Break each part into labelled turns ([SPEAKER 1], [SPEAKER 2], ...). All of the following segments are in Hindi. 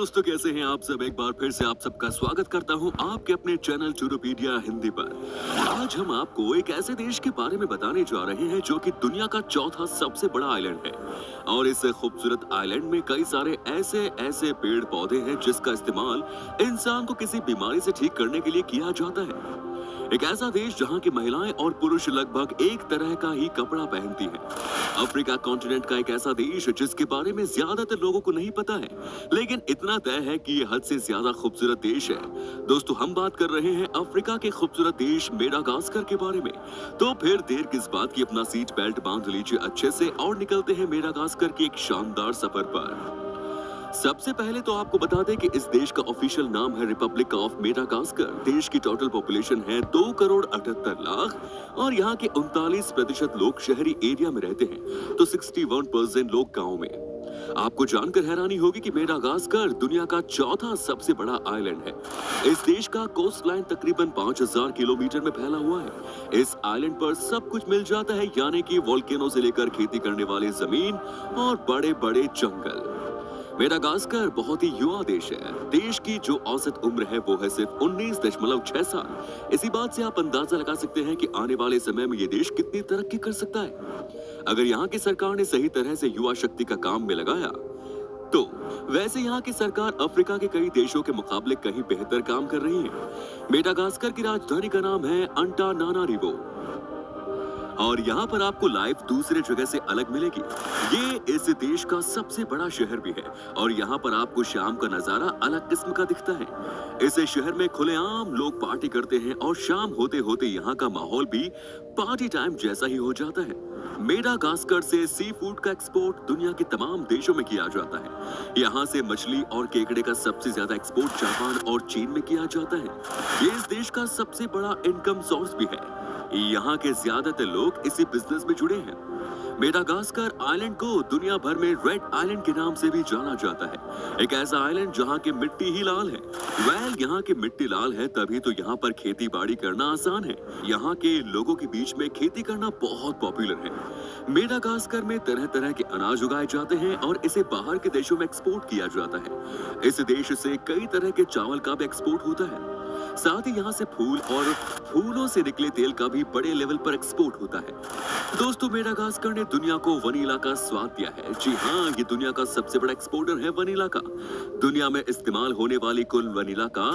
[SPEAKER 1] दोस्तों, कैसे हैं आप सब। एक बार फिर से आप सबका स्वागत करता हूं आपके अपने चैनल चुरुपीडिया हिंदी पर। आज हम आपको एक ऐसे देश के बारे में बताने जा रहे हैं जो कि दुनिया का चौथा सबसे बड़ा आइलैंड है। और इस खूबसूरत आइलैंड में कई सारे ऐसे पेड़ पौधे हैं जिसका इस्तेमाल इंसान को किसी बीमारी से ठीक करने के लिए किया जाता है। एक ऐसा देश जहां की महिलाएं और पुरुष लगभग एक तरह का ही कपड़ा पहनती हैं। अफ्रीका कॉन्टिनेंट का एक ऐसा देश जिसके बारे में ज्यादातर लोगों को नहीं पता है, लेकिन इतना तय है कि ये हद से ज्यादा खूबसूरत देश है। दोस्तों, हम बात कर रहे हैं अफ्रीका के खूबसूरत देश मेडागास्कर के बारे में। तो फिर देर किस बात की, अपना सीट बेल्ट बांध लीजिए अच्छे से और निकलते हैं मेडागास्कर की एक शानदार सफर पर। सबसे पहले तो आपको बता दें कि इस देश का ऑफिशियल नाम है रिपब्लिक ऑफ मेडागास्कर। देश की टोटल पॉपुलेशन है 2 करोड़ 78 लाख और यहाँ के 39% लोग शहरी एरिया में रहते हैं, तो 61% लोग गाँव में। आपको जानकर हैरानी होगी कि मेडागास्कर दुनिया का चौथा सबसे बड़ा आइलैंड है। इस देश का कोस्ट लाइन तकरीबन 5000 किलोमीटर में फैला हुआ है। इस आइलैंड पर सब कुछ मिल जाता है, यानी कि वोल्केनो से लेकर खेती करने वाली जमीन और बड़े बड़े जंगल। मेडागास्कर बहुत ही युवा देश है। देश की जो औसत उम्र है वो है सिर्फ 19.6 साल। इसी बात से आप अंदाजा लगा सकते हैं कि आने वाले समय में ये देश कितनी तरक्की कर सकता है अगर यहाँ की सरकार ने सही तरह से युवा शक्ति का काम में लगाया तो। वैसे यहाँ की सरकार अफ्रीका के कई देशों के मुकाबले कहीं बेहतर काम कर रही है। मेडागास्कर की राजधानी का नाम है अंटानानारिवो और यहाँ पर आपको लाइफ दूसरे जगह से अलग मिलेगी। ये इस देश का सबसे बड़ा शहर भी है और यहाँ पर आपको शाम का नजारा अलग किस्म का दिखता है। इस शहर में खुलेआम लोग पार्टी करते हैं और शाम होते होते यहाँ का माहौल भी पार्टी टाइम जैसा ही हो जाता है। मेडागास्कर से सी फूड का एक्सपोर्ट दुनिया के तमाम देशों में किया जाता है। यहाँ से मछली और केकड़े का सबसे ज्यादा एक्सपोर्ट जापान और चीन में किया जाता है। ये इस देश का सबसे बड़ा इनकम सोर्स भी है। यहाँ के ज्यादातर लोग इसी बिजनेस में जुड़े हैं। मेडागास्कर आइलैंड को दुनिया भर में रेड आइलैंड के नाम से भी जाना जाता है। एक ऐसा आइलैंड जहाँ की मिट्टी ही लाल है। यहाँ की मिट्टी लाल है तभी तो यहाँ पर खेती बाड़ी करना आसान है। यहाँ के लोगों के बीच में खेती करना बहुत पॉपुलर है। मेडागास्कर में तरह तरह के अनाज उगाए जाते हैं और इसे बाहर के देशों में एक्सपोर्ट किया जाता है। इस देश से कई तरह के चावल का भी एक्सपोर्ट होता है। साथ ही यहाँ से फूल और फूलों से निकले तेल का भी बड़े लेवल पर एक्सपोर्ट होता है। दोस्तों, मेडागास्कर ने दुनिया को वनीला का स्वाद दिया है। जी हाँ, ये दुनिया का सबसे बड़ा एक्सपोर्टर है वनीला का। दुनिया में इस्तेमाल होने वाली कुल वनीला का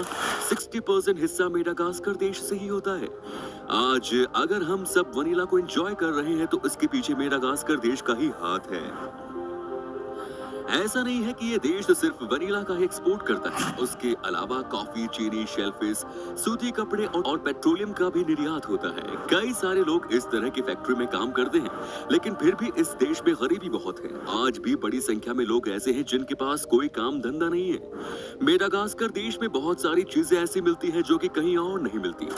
[SPEAKER 1] 60% हिस्सा मेडागास्कर देश से ही होता है। आज अगर हम सब वनीला को एंजॉय कर रहे हैं तो इसके पीछे मेडागास्कर देश का ही हाथ है। ऐसा नहीं है कि ये देश सिर्फ वनीला का ही एक्सपोर्ट करता है, उसके अलावा कॉफी, चीनी, शेलफिश, सूती कपड़े और पेट्रोलियम का भी निर्यात होता है। कई सारे लोग इस तरह की फैक्ट्री में काम करते हैं, लेकिन फिर भी इस देश में गरीबी बहुत है। आज भी बड़ी संख्या में लोग ऐसे हैं जिनके पास कोई काम धंधा नहीं है। मेडागास्कर देश में बहुत सारी चीजें ऐसी मिलती है जो कि कहीं और नहीं मिलती।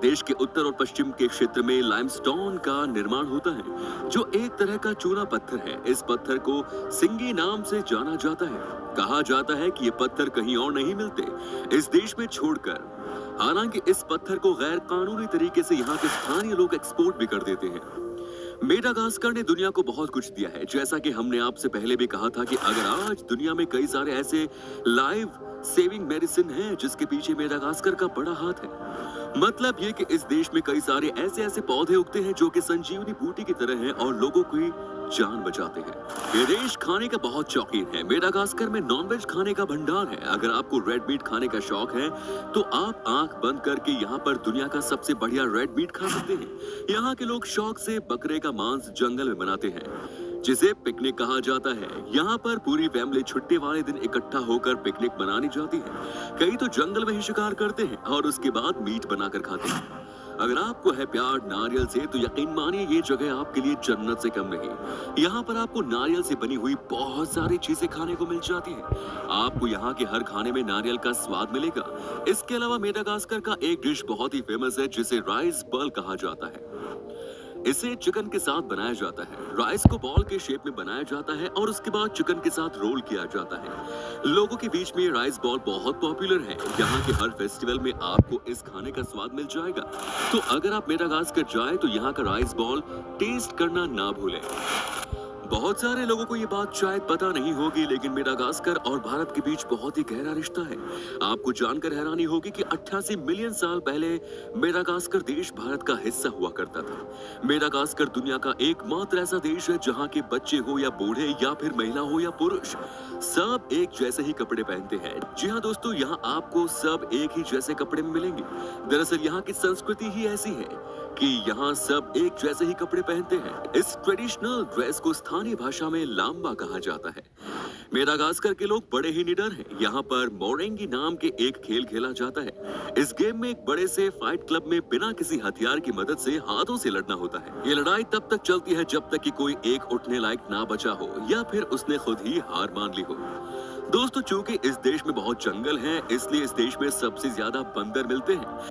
[SPEAKER 1] देश के उत्तर और पश्चिम के क्षेत्र में लाइमस्टोन का निर्माण होता है, जो एक तरह का चूना पत्थर है। इस पत्थर को सिंगी नाम से जाना जाता है। कहा जाता है कि ये पत्थर कहीं और नहीं मिलते इस देश में छोड़कर। हालांकि इस पत्थर को गैर कानूनी तरीके से यहाँ के स्थानीय लोग एक्सपोर्ट भी कर देते हैं। मेडागास्कर ने दुनिया को बहुत कुछ दिया है। जैसा कि हमने आपसे पहले भी कहा था कि अगर आज दुनिया में कई सारे ऐसे लाइव सेविंग मेडिसिन है जिसके पीछे मेडागास्कर का बड़ा हाथ है। मतलब ये कि इस देश में कई सारे ऐसे पौधे उगते हैं जो कि संजीवनी बूटी की तरह हैं और लोगों की जान बचाते हैं। ये देश खाने का बहुत शौकीन है। मेडागास्कर में नॉनवेज खाने का भंडार है। अगर आपको रेड मीट खाने का शौक है तो आप आंख बंद करके यहाँ पर दुनिया का सबसे बढ़िया रेड मीट खा सकते हैं। यहाँ के लोग शौक से बकरे का मांस जंगल में बनाते हैं, जिसे पिकनिक कहा जाता है। यहाँ पर पूरी फैमिली छुट्टी वाले दिन इकट्ठा होकर पिकनिक मनाने जाती है। कई तो जंगल में ही शिकार करते हैं और उसके बाद मीट बनाकर खाते हैं। अगर आपको है प्यार नारियल से तो यकीन मानिए ये जगह आपके लिए जन्नत से कम नहीं। यहाँ पर आपको नारियल से बनी हुई बहुत सारी चीजें खाने को मिल जाती है। आपको यहाँ के हर खाने में नारियल का स्वाद मिलेगा। इसके अलावा मेडागास्कर का एक डिश बहुत ही फेमस है जिसे राइस बॉल कहा जाता है। इसे चिकन के साथ बनाया जाता है। राइस को बॉल के शेप में बनाया जाता है और उसके बाद चिकन के साथ रोल किया जाता है। लोगों के बीच में राइस बॉल बहुत पॉपुलर है। यहाँ के हर फेस्टिवल में आपको इस खाने का स्वाद मिल जाएगा। तो अगर आप मेडागास्कर जाए तो यहाँ का राइस बॉल टेस्ट करना ना भूलें। बहुत सारे लोगों को ये बात शायद पता नहीं होगी, लेकिन मेडागास्कर और भारत के बीच बहुत ही गहरा रिश्ता है। आपको जानकर हैरानी होगी कि 88 मिलियन साल पहले मेडागास्कर देश भारत का हिस्सा हुआ करता था। मेडागास्कर दुनिया का एकमात्र ऐसा देश है जहाँ के बच्चे हो या बूढ़े या फिर महिला हो या पुरुष, सब एक जैसे ही कपड़े पहनते हैं। जी हाँ दोस्तों, यहाँ आपको सब एक ही जैसे कपड़े मिलेंगे। दरअसल यहाँ की संस्कृति ही ऐसी है कि यहाँ सब एक जैसे ही कपड़े पहनते हैं। इस ट्रेडिशनल ड्रेस को स्थानीय भाषा में लाम्बा कहा जाता है। मेडागास्कर के लोग बड़े ही निडर हैं। यहाँ पर मोरेंगी नाम के एक खेल खेला जाता है। इस गेम में एक बड़े से फाइट क्लब में बिना किसी हथियार की मदद से हाथों से लड़ना होता है। ये लड़ाई तब तक चलती है जब तक कि कोई एक उठने लायक ना बचा हो या फिर उसने खुद ही हार मान ली हो। दोस्तों, चूंकि इस देश में बहुत जंगल हैं, इसलिए इस देश में सबसे ज्यादा बंदर मिलते हैं।